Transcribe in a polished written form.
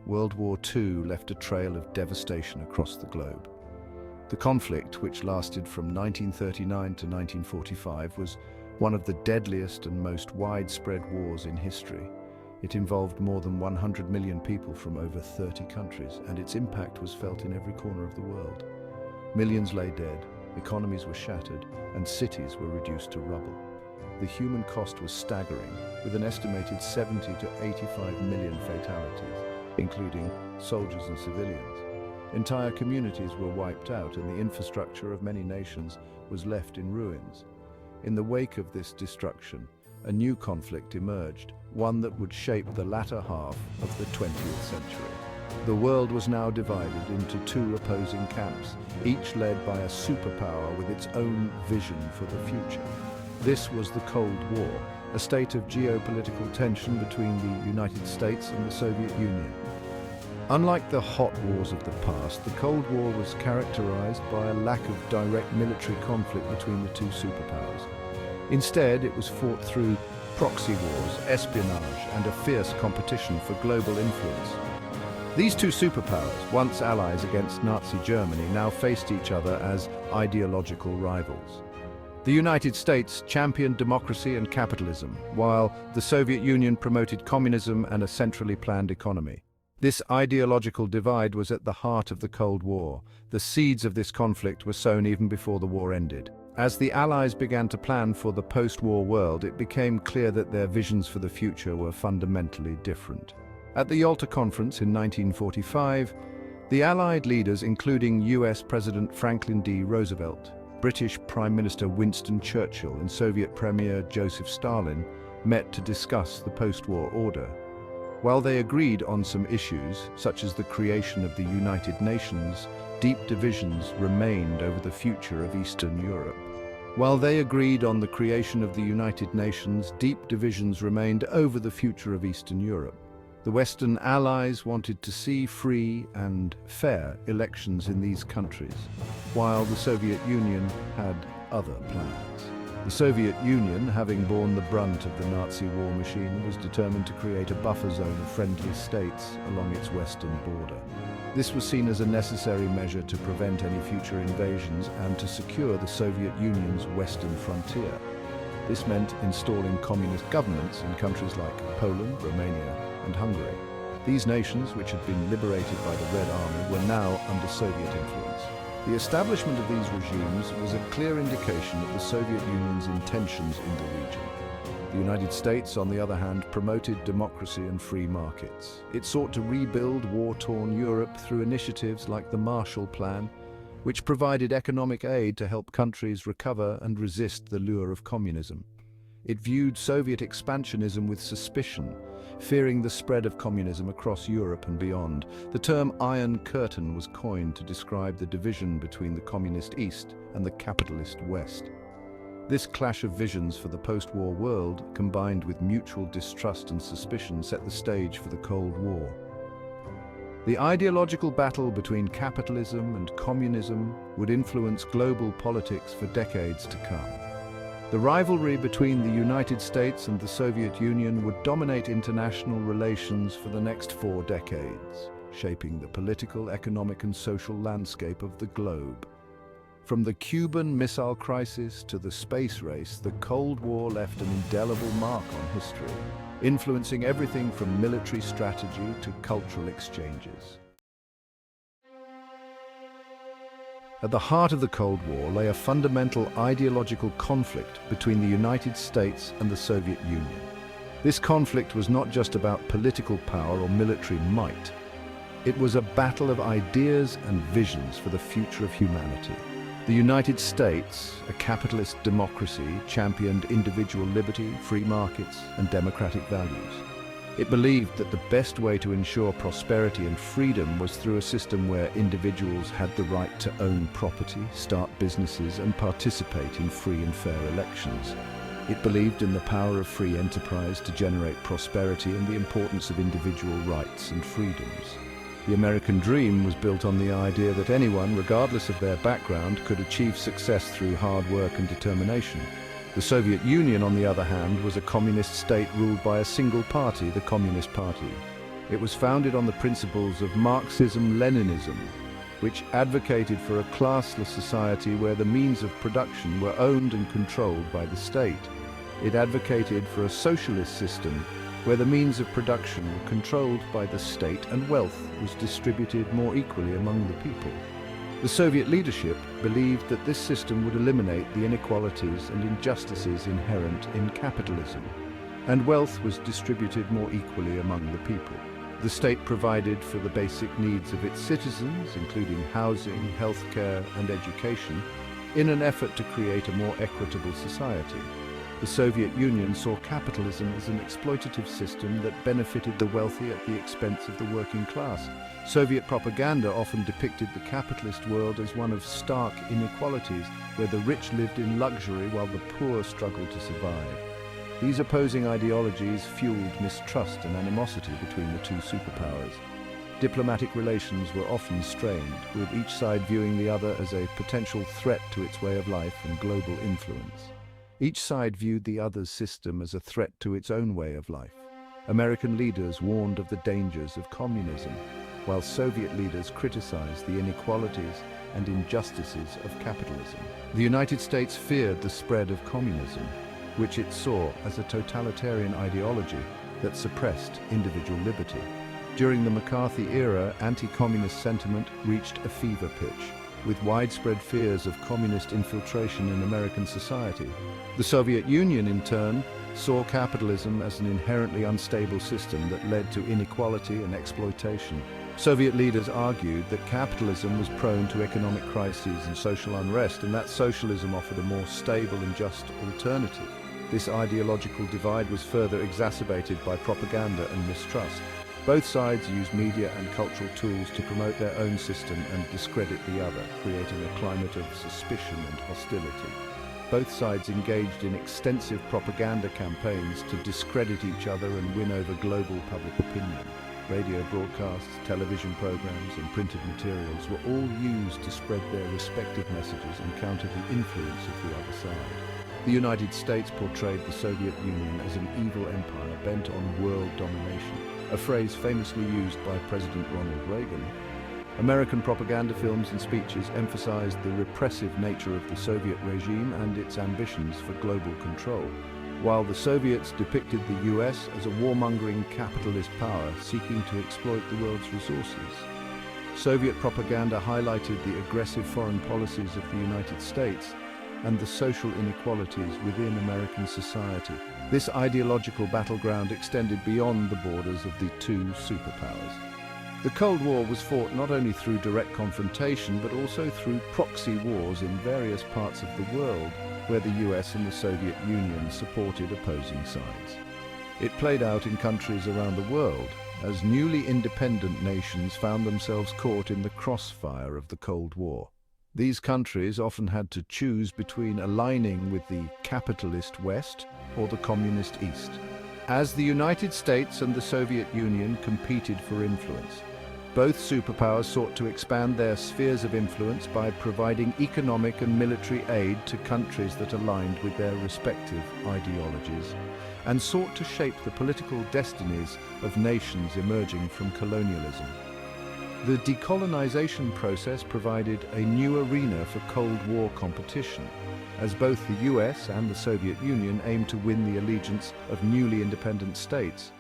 World War II left a trail of devastation across the globe. The conflict, which lasted from 1939 to 1945, was one of the deadliest and most widespread wars in history. It involved more than 100 million people from over 30 countries, and its impact was felt in every corner of the world. Millions lay dead, economies were shattered, and cities were reduced to rubble. The human cost was staggering, with an estimated 70 to 85 million fatalities, including soldiers and civilians. Entire communities were wiped out, and the infrastructure of many nations was left in ruins. In the wake of this destruction, a new conflict emerged, one that would shape the latter half of the 20th century. The world was now divided into two opposing camps, each led by a superpower with its own vision for the future. This was the Cold War, a state of geopolitical tension between the United States and the Soviet Union. Unlike the hot wars of the past, the Cold War was characterized by a lack of direct military conflict between the two superpowers. Instead, it was fought through proxy wars, espionage, and a fierce competition for global influence. These two superpowers, once allies against Nazi Germany, now faced each other as ideological rivals. The United States championed democracy and capitalism, while the Soviet Union promoted communism and a centrally planned economy. This ideological divide was at the heart of the Cold War. The seeds of this conflict were sown even before the war ended. As the Allies began to plan for the post-war world, it became clear that their visions for the future were fundamentally different. At the Yalta Conference in 1945, the Allied leaders, including US President Franklin D. Roosevelt, British Prime Minister Winston Churchill, and Soviet Premier Joseph Stalin, met to discuss the post-war order. While they agreed on some issues, such as the creation of the United Nations, deep divisions remained over the future of Eastern Europe. The Western Allies wanted to see free and fair elections in these countries, while the Soviet Union had other plans. The Soviet Union, having borne the brunt of the Nazi war machine, was determined to create a buffer zone of friendly states along its western border. This was seen as a necessary measure to prevent any future invasions and to secure the Soviet Union's western frontier. This meant installing communist governments in countries like Poland, Romania, and Hungary. These nations, which had been liberated by the Red Army, were now under Soviet influence. The establishment of these regimes was a clear indication of the Soviet Union's intentions in the region. The United States, on the other hand, promoted democracy and free markets. It sought to rebuild war-torn Europe through initiatives like the Marshall Plan, which provided economic aid to help countries recover and resist the lure of communism. It viewed Soviet expansionism with suspicion, fearing the spread of communism across Europe and beyond. The term Iron Curtain was coined to describe the division between the communist East and the capitalist West. This clash of visions for the post-war world, combined with mutual distrust and suspicion, set the stage for the Cold War. The ideological battle between capitalism and communism would influence global politics for decades to come. The rivalry between the United States and the Soviet Union would dominate international relations for the next 4 decades, shaping the political, economic, and social landscape of the globe. From the Cuban Missile Crisis to the space race, the Cold War left an indelible mark on history, influencing everything from military strategy to cultural exchanges. At the heart of the Cold War lay a fundamental ideological conflict between the United States and the Soviet Union. This conflict was not just about political power or military might. It was a battle of ideas and visions for the future of humanity. The United States, a capitalist democracy, championed individual liberty, free markets, and democratic values. It believed that the best way to ensure prosperity and freedom was through a system where individuals had the right to own property, start businesses, and participate in free and fair elections. It believed in the power of free enterprise to generate prosperity and the importance of individual rights and freedoms. The American dream was built on the idea that anyone, regardless of their background, could achieve success through hard work and determination. The Soviet Union, on the other hand, was a communist state ruled by a single party, the Communist Party. It was founded on the principles of Marxism-Leninism, which advocated for a classless society where the means of production were owned and controlled by the state. It advocated for a socialist system where the means of production were controlled by the state and wealth was distributed more equally among the people. The Soviet leadership believed that this system would eliminate the inequalities and injustices inherent in capitalism, and wealth was distributed more equally among the people. The state provided for the basic needs of its citizens, including housing, healthcare, and education, in an effort to create a more equitable society. The Soviet Union saw capitalism as an exploitative system that benefited the wealthy at the expense of the working class. Soviet propaganda often depicted the capitalist world as one of stark inequalities, where the rich lived in luxury while the poor struggled to survive. These opposing ideologies fueled mistrust and animosity between the two superpowers. Diplomatic relations were often strained, with each side viewing the other as a potential threat to its way of life and global influence. Each side viewed the other's system as a threat to its own way of life. American leaders warned of the dangers of communism, while Soviet leaders criticized the inequalities and injustices of capitalism. The United States feared the spread of communism, which it saw as a totalitarian ideology that suppressed individual liberty. During the McCarthy era, anti-communist sentiment reached a fever pitch, with widespread fears of communist infiltration in American society. The Soviet Union, in turn, saw capitalism as an inherently unstable system that led to inequality and exploitation. Soviet leaders argued that capitalism was prone to economic crises and social unrest, and that socialism offered a more stable and just alternative. This ideological divide was further exacerbated by propaganda and mistrust. Both sides used media and cultural tools to promote their own system and discredit the other, creating a climate of suspicion and hostility. Both sides engaged in extensive propaganda campaigns to discredit each other and win over global public opinion. Radio broadcasts, television programs, and printed materials were all used to spread their respective messages and counter the influence of the other side. The United States portrayed the Soviet Union as an evil empire bent on world domination, a phrase famously used by President Ronald Reagan. American propaganda films and speeches emphasized the repressive nature of the Soviet regime and its ambitions for global control, while the Soviets depicted the US as a warmongering capitalist power seeking to exploit the world's resources. Soviet propaganda highlighted the aggressive foreign policies of the United States and the social inequalities within American society. This ideological battleground extended beyond the borders of the two superpowers. The Cold War was fought not only through direct confrontation, but also through proxy wars in various parts of the world, where the US and the Soviet Union supported opposing sides. It played out in countries around the world, as newly independent nations found themselves caught in the crossfire of the Cold War. These countries often had to choose between aligning with the capitalist West or the communist East. As the United States and the Soviet Union competed for influence, both superpowers sought to expand their spheres of influence by providing economic and military aid to countries that aligned with their respective ideologies, and sought to shape the political destinies of nations emerging from colonialism. The decolonization process provided a new arena for Cold War competition, as both the US and the Soviet Union aimed to win the allegiance of newly independent states.